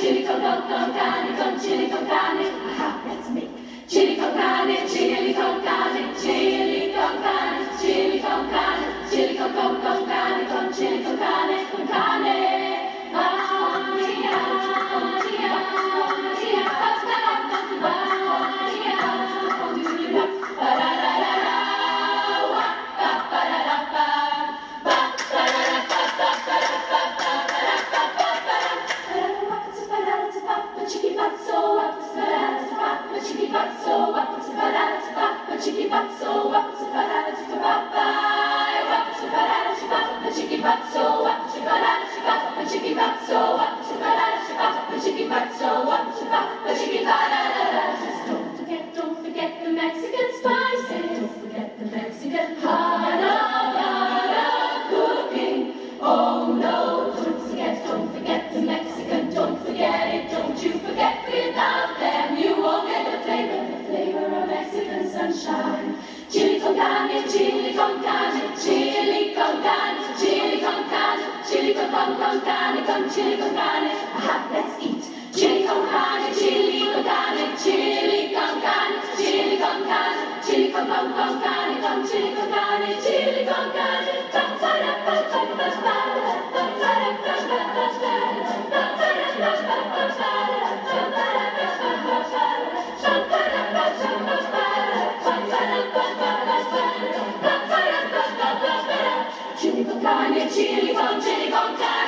chili con chili con carne. Aha, let's make chili con carne, chili con carne, chili con carne, chili con carne, chili con carne, con chili con carne, con carne. Chicky batso, wap, chibarada, chikababa, wap, chibarada, chikababa, chicky batso, wap, chibarada, chikababa, chicky batso, wap, chibarada, chikababa, chicky batso, wap, chikababa, chicky barada. Just don't forget the Mexican spices. Don't forget the Mexican harada cooking. Oh no, don't forget the Mexican. Don't forget it, don't you forget. Without them, you won't get the flavor of Mexican sunshine. Chili con carne, chili con carne, chili con carne, chili con carne, chili con carne, con chili con carne. Aha, let's eat. Chili con carne, chili con carne, chili con carne, chili con carne, chili con carne, con chili con carne, chili con carne. Chili con carne, chili con carne.